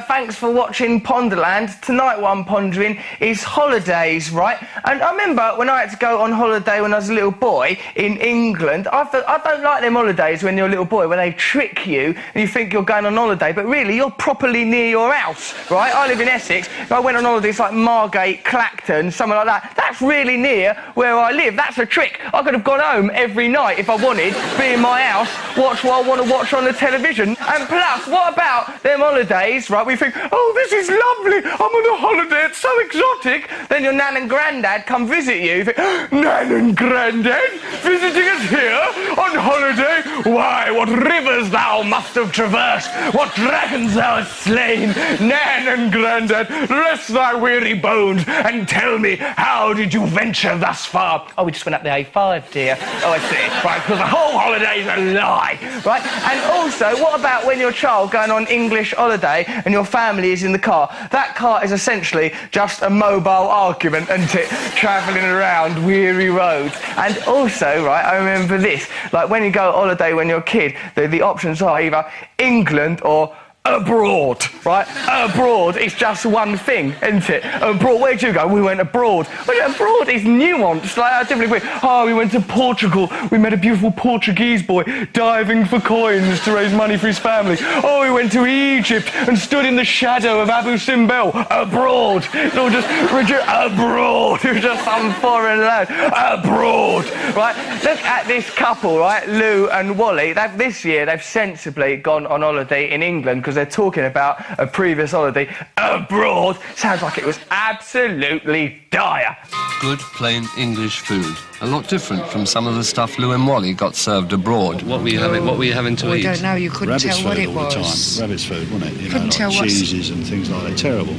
thanks for watching Ponderland. Tonight what I'm pondering is holidays, right? And I remember when I had to go on holiday when I was a little boy in England, I don't like them holidays when you're a little boy, when they trick you and you think you're going on holiday, but really you're properly near your house, right? I live in Essex. If I went on holidays like Margate, Clacton, somewhere like that, that's really near where I live. That's a trick. I could have gone home every night if I wanted, be in my house, watch what I want to watch on the television. And plus, what about them holidays, right? We think, oh, this is lovely, I'm on a holiday, it's so exotic. Then your nan and grandad come visit you. You think, Nan and Grandad visiting us here on holiday? Why, what rivers thou must have traversed, what dragons thou hast slain. Nan and Grandad, rest thy weary bones and tell me, how did you venture thus far? Oh, we just went up the A5, dear. Oh, I see. Right, because the whole holiday's a lie, right? And also, what about when your child going on English holiday and your family is in the car? That car is essentially just a mobile argument, isn't it? Travelling around weary roads. And also, right, I remember this, like when you go on holiday when you're a kid, the options are either England or abroad, right? Abroad is just one thing, isn't it? Abroad, where'd you go? We went abroad. Well, abroad is nuanced. Like, I typically think, oh, we went to Portugal. We met a beautiful Portuguese boy diving for coins to raise money for his family. Oh, we went to Egypt and stood in the shadow of Abu Simbel. Abroad. It's all just abroad. It was just some foreign land. Abroad, right? Look at this couple, right? Lou and Wally. This year, they've sensibly gone on holiday in England because they're talking about a previous holiday abroad. Sounds like it was absolutely dire. Good, plain English food. A lot different from some of the stuff Lou and Wally got served abroad. What were you having to eat? I don't know, you couldn't tell what it was. Rabbit's food all the time. Rabbit's food, wasn't it? You couldn't know, tell like what... cheeses and things like that. Terrible.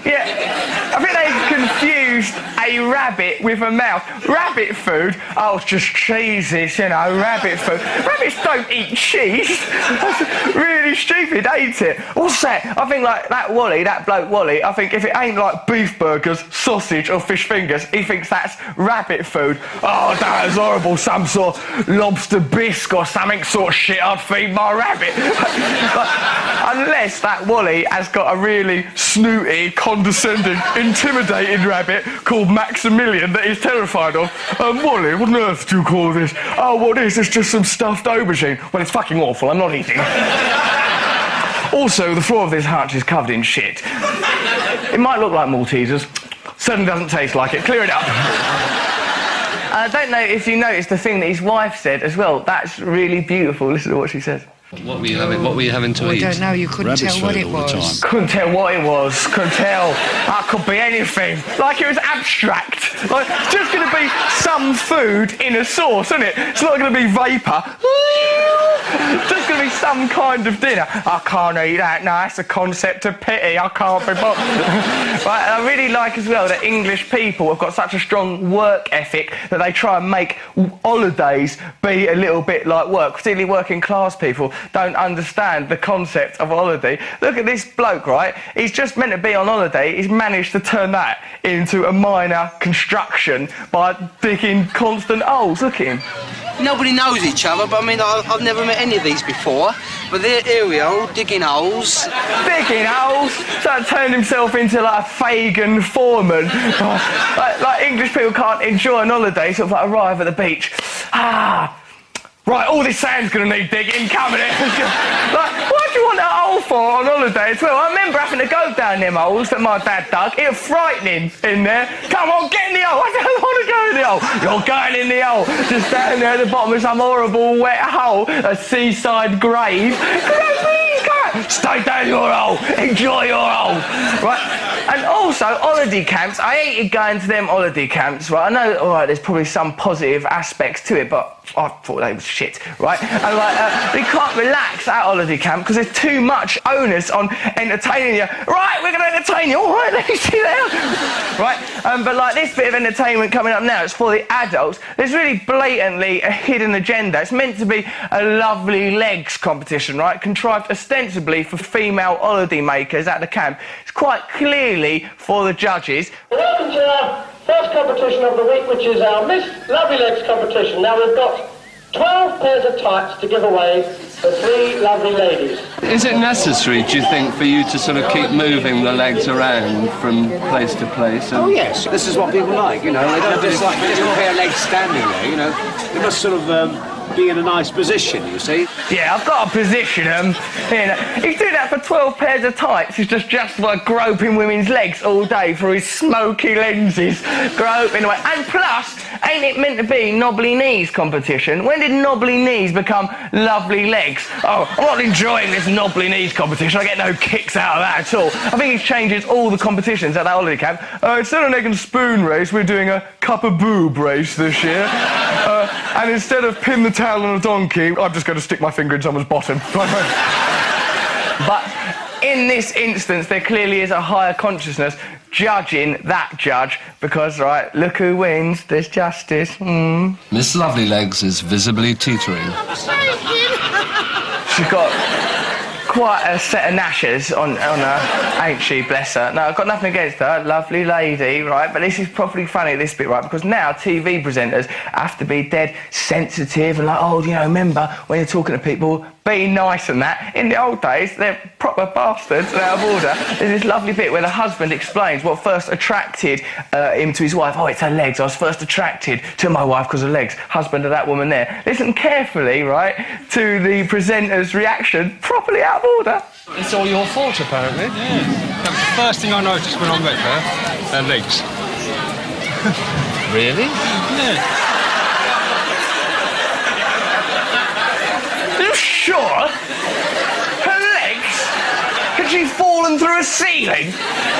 Yeah, I think they confused a rabbit with a mouse. Rabbit food? Oh, it's just cheeses, you know, rabbit food. Rabbits don't eat cheese. That's really stupid, ain't it? What's that? I think, like, that Wally, that bloke Wally, I think if it ain't like beef burgers, sausage or fish fingers, he thinks that's rabbit food. Oh, that is horrible. Some sort of lobster bisque or something sort of shit I'd feed my rabbit. Unless that Wally has got a really snooty, condescending, intimidating rabbit called Maximilian that he's terrified of. Wally, what on earth do you call this? Oh, what is this? Just some stuffed aubergine. Well, it's fucking awful. I'm not eating it. Also, the floor of this hutch is covered in shit. It might look like Maltesers. Certainly doesn't taste like it. Clear it up. I don't know if you noticed the thing that his wife said as well. That's really beautiful. Listen to what she says. What were you having to eat? I don't know, you couldn't tell what it was. Couldn't tell what it was. Couldn't tell. That could be anything. Like it was abstract. Like, it's just going to be some food in a sauce, isn't it? It's not going to be vapour. It's just going to be some kind of dinner. I can't eat that. No, that's a concept of pity. I can't be bothered. Right, and I really like as well that English people have got such a strong work ethic that they try and make holidays be a little bit like work. Particularly working class people don't understand the concept of a holiday. Look at this bloke, right? He's just meant to be on holiday. He's managed to turn that into a minor construction by digging constant holes. Look at him. Nobody knows each other, but I mean, I've never met any of these before. But here we are, digging holes. Digging holes? So turned himself into like a Fagin foreman. like English people can't enjoy an holiday, sort of like arrive at the beach. Right, all this sand's going to need digging, come in it. Like, what do you want a hole for on holiday as well? I remember having to go down them holes that my dad dug. It was frightening in there. Come on, get in the hole. I don't want to go in the hole. You're going in the hole. Just down there at the bottom of some horrible wet hole, a seaside grave. Stay down your hole. Enjoy your hole. Right? And also, holiday camps. I hated going to them holiday camps, right? I know, all right, there's probably some positive aspects to it, but I thought they was shit, right? And like, we can't relax at holiday camp because there's too much onus on entertaining you. Right, we're going to entertain you. All right, let me sit down. Right? But like this bit of entertainment coming up now, it's for the adults. There's really blatantly a hidden agenda. It's meant to be a lovely legs competition, right? Contrived ostensibly for female holiday makers at the camp. It's quite clearly for the judges. Welcome to our first competition of the week, which is our Miss Lovely Legs competition. Now we've got 12 pairs of tights to give away for 3 lovely ladies. Is it necessary, do you think, for you to sort of keep moving the legs around from place to place? Oh, yes. This is what people like, you know. They don't just like a pair of legs standing there, you know. They must sort of be in a nice position, you see. Yeah, I've got to position them. You know, he's doing that for 12 pairs of tights. He's just like groping women's legs all day through his smoky lenses, groping away. And plus, ain't it meant to be knobbly knees competition? When did knobbly knees become lovely legs? Oh, I'm not enjoying this knobbly knees competition. I get no kicks out of that at all. I think he changes all the competitions at that holiday camp. Instead of an egg and spoon race, we're doing a cup of boob race this year. And instead of pin the tail on a donkey, I'm just going to stick my finger in someone's bottom. But in this instance, there clearly is a higher consciousness judging that judge because, right, look who wins, there's justice. Miss Lovelylegs is visibly teetering. She's got quite a set of gnashes on her, ain't she, bless her. No, I've got nothing against her, lovely lady, right, but this is properly funny at this bit, right, because now TV presenters have to be dead sensitive and like, oh, you know, remember when you're talking to people, be nice and that. In the old days, they're proper bastards and out of order. There's this lovely bit where the husband explains what first attracted him to his wife. Oh, it's her legs. I was first attracted to my wife because of legs. Husband of that woman there. Listen carefully, right, to the presenter's reaction. Properly out of order. It's all your fault, apparently. Yeah. That was the first thing I noticed when I met her legs. Really? Yeah. Sure? Her legs? Had she fallen through a ceiling?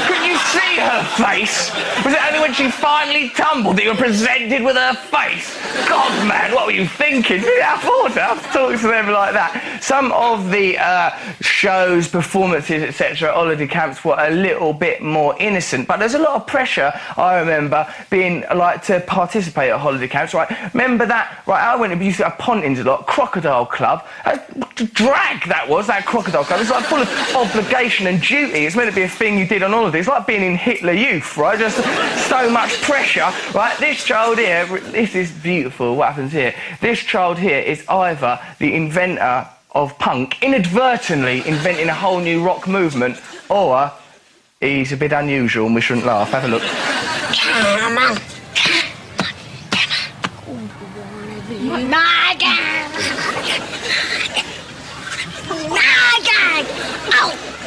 Couldn't you see her face? Was it only when she finally tumbled that you were presented with her face? God, man, what were you thinking? Get out of order. I've talked to them like that. Some of the shows, performances, etc. at holiday camps were a little bit more innocent, but there's a lot of pressure, I remember, being like to participate at holiday camps, right? Remember that, right, I went and used to have pontins a lot, Crocodile Club, drag that was, that Crocodile Club. It's like full of obligation and duty. It's meant to be a thing you did on holiday. It's like being in Hitler Youth, right? Just so much pressure, right? This child here, this is beautiful, what happens here. This child here is either the inventor of punk, inadvertently inventing a whole new rock movement, or he's a bit unusual and we shouldn't laugh. Have a look. Come on.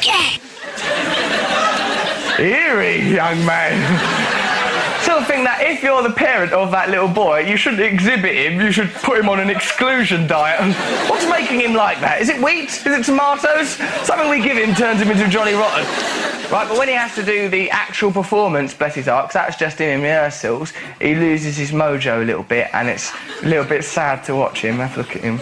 Okay. Eerie, young man. Still think that if you're the parent of that little boy, you shouldn't exhibit him, you should put him on an exclusion diet. What's making him like that? Is it wheat? Is it tomatoes? Something we give him turns him into Johnny Rotten. Right, but when he has to do the actual performance, bless his heart, 'cause that's just in rehearsals, he loses his mojo a little bit, and it's a little bit sad to watch him. Have a look at him.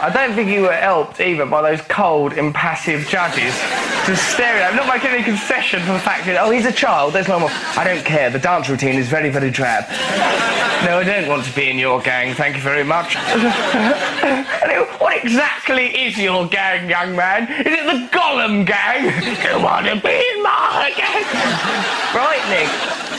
I don't think you were helped either by those cold, impassive judges just staring at him, not making any concession for the fact that, oh, he's a child, there's no more. I don't care, the dance routine is very, very drab. No, I don't want to be in your gang, thank you very much. What exactly is your gang, young man? Is it the Gollum gang? You want to be in my gang? Frightening.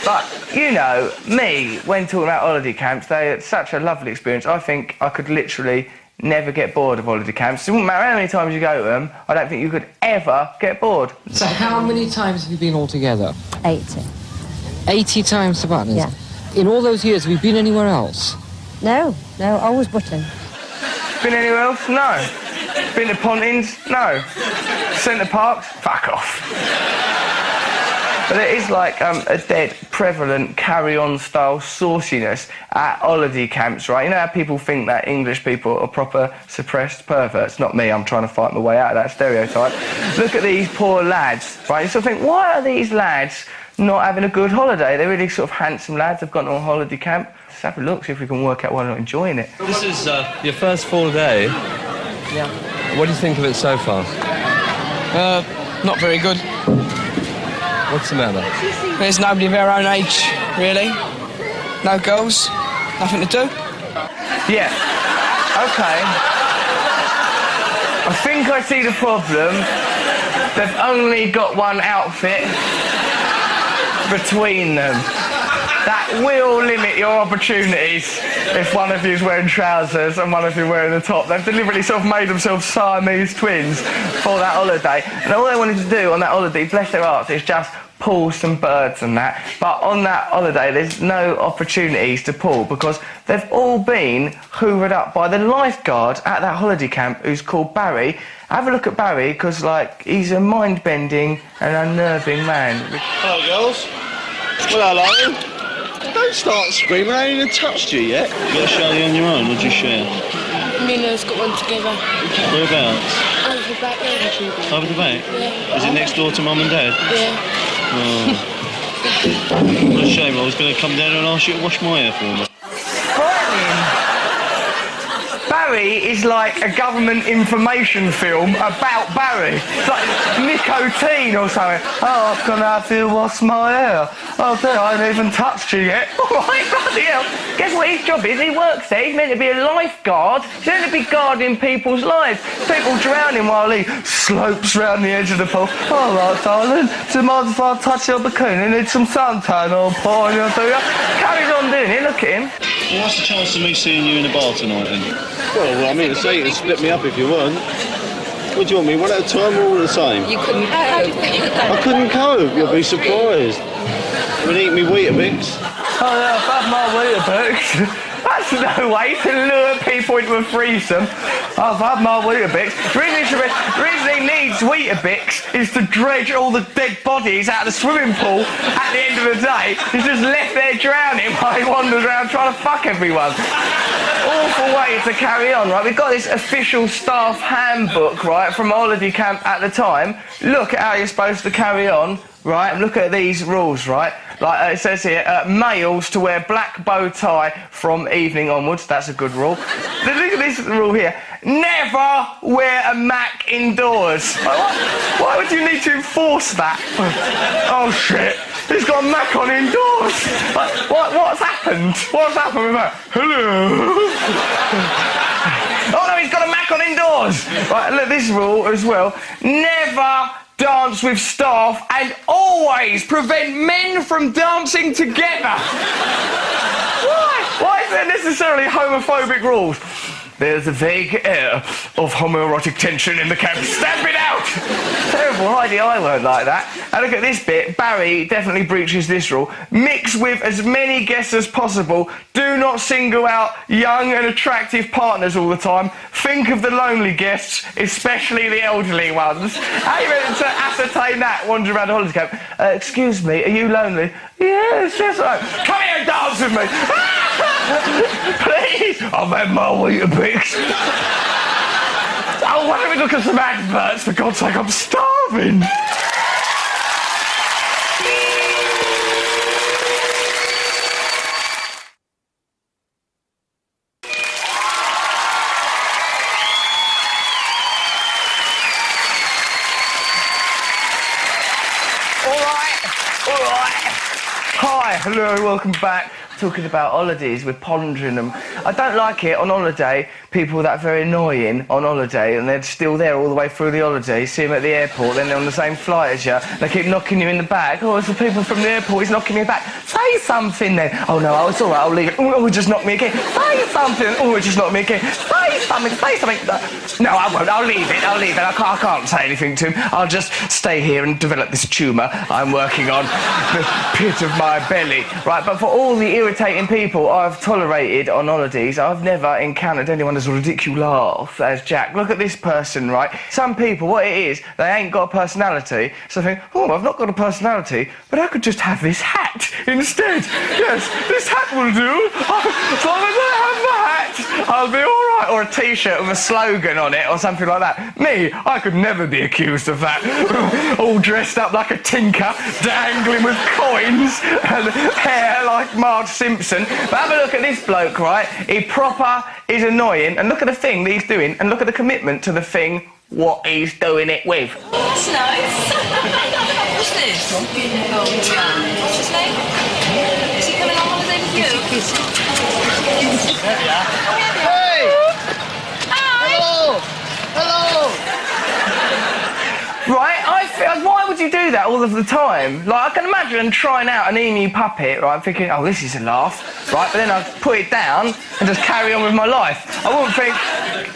But, you know, me, when talking about holiday camps, they're such a lovely experience. I think I could literally never get bored of holiday camps. It wouldn't matter how many times you go to them, I don't think you could ever get bored. So how many times have you been altogether? 80. 80 times to Butlins? Yeah. In all those years, have you been anywhere else? No, always Butlins. Been anywhere else? No. Been to Pontins? No. Centre Parks? Fuck off. But there is like a dead, prevalent, carry-on style sauciness at holiday camps, right? You know how people think that English people are proper suppressed perverts? Not me, I'm trying to fight my way out of that stereotype. Look at these poor lads, right? You sort of think, why are these lads not having a good holiday? They're really sort of handsome lads, they've gone to a holiday camp. Let's have a look, see if we can work out why they're not enjoying it. This is your first full day. Yeah. What do you think of it so far? Not very good. What's the matter? There's nobody of our own age, really. No girls, nothing to do. Yeah. Okay. I think I see the problem. They've only got one outfit between them. That will limit your opportunities if one of you's wearing trousers and one of you wearing the top. They've deliberately sort of made themselves Siamese twins for that holiday. And all they wanted to do on that holiday, bless their hearts, is just pull some birds and that. But on that holiday, there's no opportunities to pull because they've all been hoovered up by the lifeguard at that holiday camp who's called Barry. Have a look at Barry because, like, he's a mind-bending and unnerving man. Hello, girls. Well, hello. Don't start screaming, I ain't even touched you yet. You got a Shirley on your own, or just share? Mina's got one together. Whereabouts? Over the back there. Over the back? Yeah. Is it next door to Mum and Dad? Yeah. Oh. What a shame, I was going to come down and ask you to wash my hair for me. Barry is like a government information film about Barry. It's like nicotine or something. Oh, I'm gonna have to wash my hair. Oh dear, I haven't even touched you yet. Alright, bloody hell. Guess what his job is? He works there. He's meant to be a lifeguard. He's meant to be guarding people's lives. People drowning while he slopes round the edge of the pool. All right, darling. Do you mind if I touch your bikini? Need some suntan or pour on your do you? Carries on doing it. Look at him. Well, what's the chance of me seeing you in the bar tonight then? Well, I mean to say you can split me up if you want. What do you want me, one at a time or all the same? You couldn't cope. I couldn't cope, you'll be surprised. We'd eat me Weetabix. Oh yeah, I've had my Weetabix. That's no way to lure people into a threesome. I've had my Weetabix. The reason he needs Weetabix is to dredge all the dead bodies out of the swimming pool at the end of the day. He's just left there drowning while he wanders around trying to fuck everyone. Awful way to carry on, right? We've got this official staff handbook, right, from holiday camp at the time. Look at how you're supposed to carry on, right? And look at these rules, right? Like it says here, males to wear black bow tie from evening onwards. That's a good rule. Look at this rule here. Never wear a Mac indoors. Why would you need to enforce that? Oh shit! He's got a Mac on indoors. What's happened? What's happened with that? Hello. Oh no, he's got a Mac on indoors. Right, look this rule as well. Never dance with staff and always prevent men from dancing together. Why? Why is there necessarily homophobic rules? There's a vague air of homoerotic tension in the camp. Stamp it out! Terrible idea, I won't like that. And look at this bit. Barry definitely breaches this rule. Mix with as many guests as possible. Do not single out young and attractive partners all the time. Think of the lonely guests, especially the elderly ones. How are you meant to ascertain that wandering around the holiday camp? Excuse me, are you lonely? Yes, yes, right. Come here and dance with me. Please. I've had my Weetabix. Oh, why don't we look at some adverts? For God's sake, I'm starving. All right. Hi, hello, welcome back. Talking about holidays, we're pondering them. I don't like it on holiday, people that are very annoying on holiday and they're still there all the way through the holiday, see them at the airport, then they're on the same flight as you, they keep knocking you in the back. Oh, it's the people from the airport, he's knocking me back. Say something then. Oh no, it's all right, I'll leave it. Oh, it just knocked me again. Say something. Oh, it just knocked me again. Say something. No, I won't, I'll leave it. I can't say anything to him. I'll just stay here and develop this tumour I'm working on the pit of my belly. Right, but for all the irritating people I've tolerated on holidays, I've never encountered anyone as ridiculous as Jack. Look at this person, right? Some people, what it is, they ain't got a personality, so they think, oh, I've not got a personality, but I could just have this hat instead. Yes, this hat will do. As long as I have the hat, I'll be all right. Or a T-shirt with a slogan on it or something like that. Me, I could never be accused of that. All dressed up like a tinker, dangling with coins and hair like Marge Simpson. But have a look at this bloke, right? He proper is annoying, and look at the thing that he's doing, and look at the commitment to the thing what he's doing it with. That's nice. What's this? Oh, yeah. What's his name? Is he coming on holiday with you? is. Hey! Hello! Hello! Right, why would you do that all of the time? Like, I can imagine trying out an emu puppet, right, thinking, oh, this is a laugh, right, but then I'd put it down and just carry on with my life. I wouldn't think,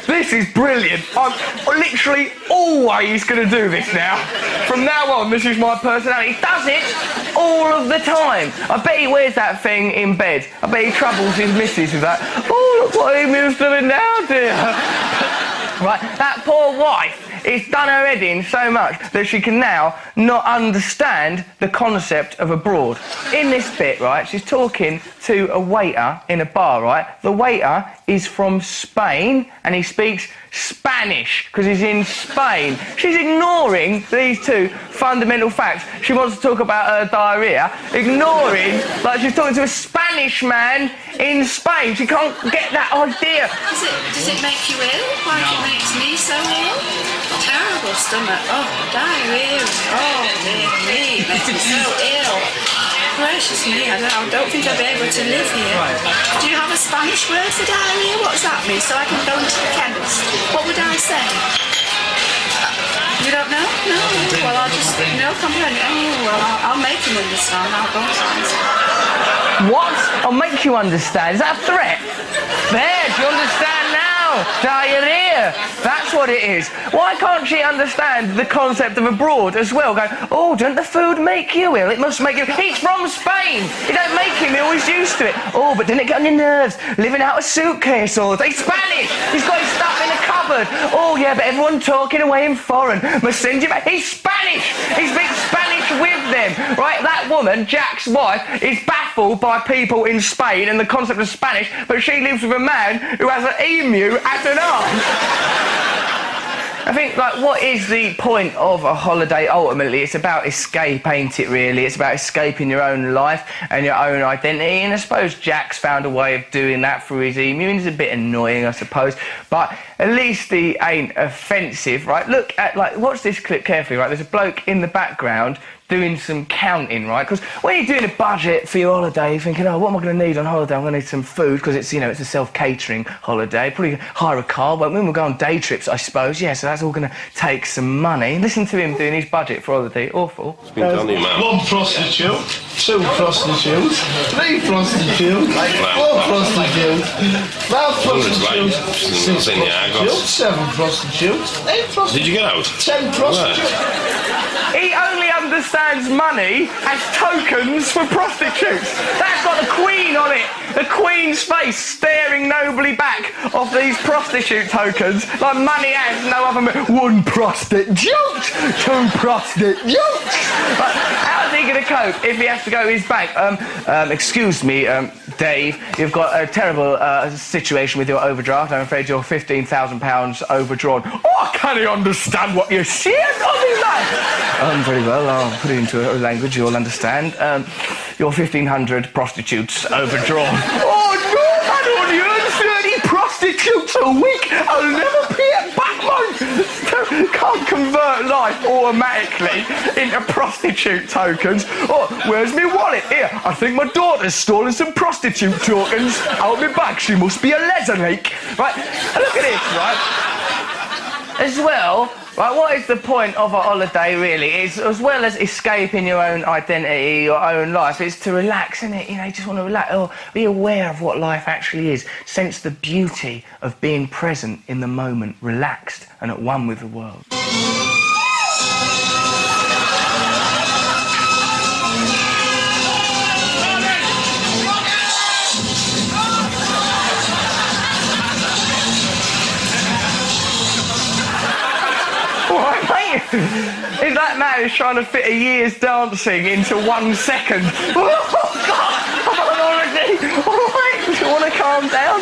this is brilliant. I'm literally always going to do this now. From now on, this is my personality. He does it all of the time. I bet he wears that thing in bed. I bet he troubles his missus with that. Oh, look what emu's doing now, dear. Right, that poor wife. It's done her head in so much that she can now not understand the concept of abroad. In this bit, right, she's talking to a waiter in a bar, right? The waiter is from Spain and he speaks Spanish because he's in Spain. She's ignoring these two fundamental facts. She wants to talk about her diarrhea, ignoring, like she's talking to a Spanish man in Spain. She can't get that idea. Does it make you ill like it makes me so ill? Terrible stomach. Oh, diarrhea. Oh, dear me. It makes me so ill. Gracious me, I don't think I'll be able to live here. Do you have a Spanish word for diarrhea? What does that mean? So I can go into the chemist. What would I say? You don't know? No. Well, I'll just, no comprehend. Oh, well, I'll make him understand. I'll go on. What? I'll make you understand. Is that a threat? There, do you understand now? Diarrhea. That's what it is. Why can't she understand the concept of abroad as well? Going, oh, don't the food make you ill? It must make you... He's from Spain. It don't make him ill. He's used to it. Oh, but didn't it get on your nerves? Living out a suitcase or... He's Spanish. He's got his stuff in a cupboard. Oh, yeah, but everyone talking away in foreign must send you back. He's Spanish. He speaks Spanish with them. Right, that woman, Jack's wife, is baffled by people in Spain and the concept of Spanish, but she lives with a man who has an emu as an arm. I think, like, what is the point of a holiday ultimately? It's about escape, ain't it, really? It's about escaping your own life and your own identity, and I suppose Jack's found a way of doing that through his emu, and it's a bit annoying, I suppose, but at least he ain't offensive, right? Look at, like, watch this clip carefully, right? There's a bloke in the background doing some counting, right? Because when you're doing a budget for your holiday, you're thinking, oh, what am I going to need on holiday? I'm going to need some food, because it's, you know, it's a self-catering holiday. Probably hire a car, but when we'll go on day trips, I suppose, yeah, so that's all going to take some money. Listen to him doing his budget for holiday. Awful. It's been done, man. One prostitute, two prostitutes, three prostitutes, four prostitutes, five prostitutes, six prostitutes, seven prostitutes, 8 prostitutes. Did you get out? 10 prostitutes. He only understands money as tokens for prostitutes. That's got the Queen on it. The Queen's face staring nobly back off these prostitute tokens, like money has no other... One prostitute, 2 prostitutes. How's he going to cope if he has to go to his bank? Excuse me, Dave, you've got a terrible situation with your overdraft. I'm afraid you're £15,000 overdrawn. Oh, I can't understand what you're saying. Very well, I'll put it into a language you'll understand. You're 1,500 prostitutes overdrawn. Oh, no, I only earn 30 prostitutes a week. I'll never pay it back, man. Can't convert life automatically into prostitute tokens. Oh, where's my wallet? Here, I think my daughter's stolen some prostitute tokens out my bag. She must be a lesbian. Right, look at this, right? As well... Right, what is the point of a holiday, really? It's, as well as escaping your own identity, your own life, it's to relax, isn't it? You know, you just want to relax, or be aware of what life actually is. Sense the beauty of being present in the moment, relaxed and at one with the world. Is that man who's trying to fit a year's dancing into 1 second? Oh, God! I'm on holiday! All right, do you want to calm down?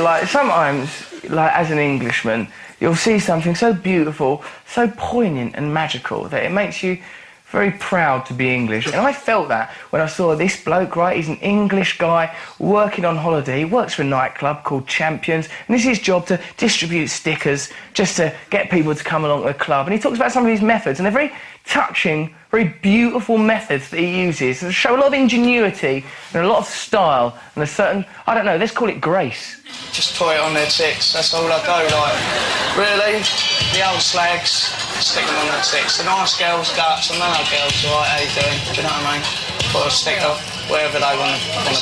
Like, sometimes, like, as an Englishman, you'll see something so beautiful, so poignant and magical that it makes you very proud to be English. And I felt that when I saw this bloke, right? He's an English guy working on holiday. He works for a nightclub called Champions, and it's his job to distribute stickers just to get people to come along to the club. And he talks about some of his methods, and they're very touching, very beautiful methods that he uses that show a lot of ingenuity and a lot of style and a certain, I don't know, let's call it grace. Just put it on their tits, that's all I do, like, really, the old slags, stick them on their tits. The nice girls go up to male girls, right, how you doing, do you know what I mean? Put a sticker wherever they want to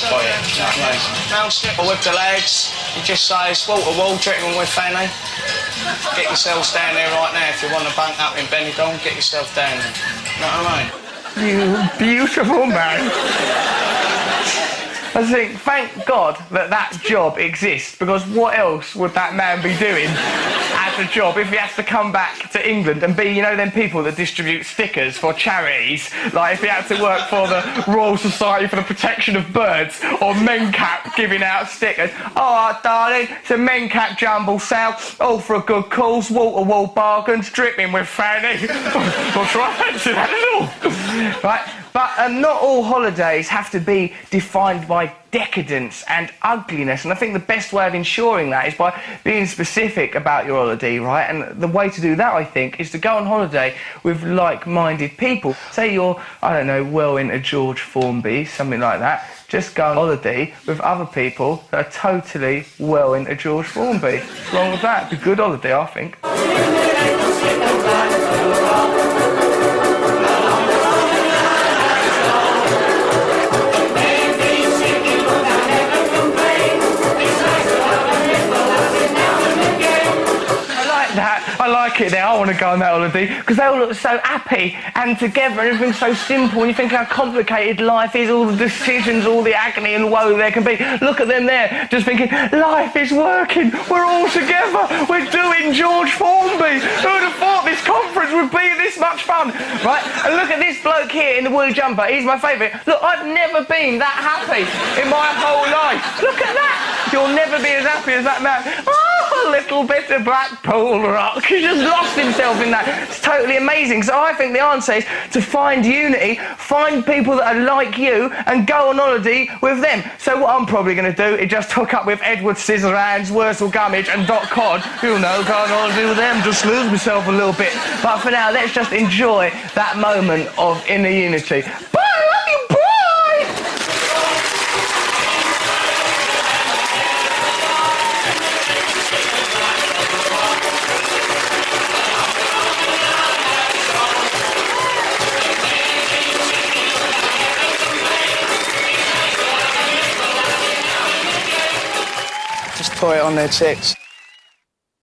put it, do you know what I mean? Male slipper with the legs, you just say, it's wall to wall, drinking with Fanny. Get yourselves down there right now. If you want to bunk up in Benidorm, get yourself down there. You know what I mean? You beautiful man. I think, thank God that that job exists, because what else would that man be doing as a job if he has to come back to England and be, you know, them people that distribute stickers for charities, like if he had to work for the Royal Society for the Protection of Birds or MENCAP giving out stickers. Oh, darling, it's a MENCAP jumble sale, all for a good cause, wall-to-wall bargains, dripping with Fanny. Not sure I fancy that at all. Right? But not all holidays have to be defined by decadence and ugliness, and I think the best way of ensuring that is by being specific about your holiday, right? And the way to do that, I think, is to go on holiday with like-minded people. Say you're, I don't know, well into George Formby, something like that. Just go on holiday with other people that are totally well into George Formby. What's wrong with that? It's a good holiday, I think. I like it there. I want to go on that holiday because they all look so happy and together and everything's so simple, and you think how complicated life is, all the decisions, all the agony and woe there can be. Look at them there, just thinking, life is working, we're all together, we're doing George Formby. Who'd have thought this conference would be this much fun, right? And look at this bloke here in the woolly jumper, he's my favourite. Look, I've never been that happy in my whole life. Look at that. You'll never be as happy as that man. Oh, a little bit of Blackpool rock. He just lost himself in that. It's totally amazing. So I think the answer is to find unity, find people that are like you, and go on holiday with them. So what I'm probably going to do is just hook up with Edward Scissorhands, Wurzel Gummidge and Dot Cod. You know, go on holiday with them, just lose myself a little bit. But for now, let's just enjoy that moment of inner unity. Bye, I love you, bye! Just put it on their tits.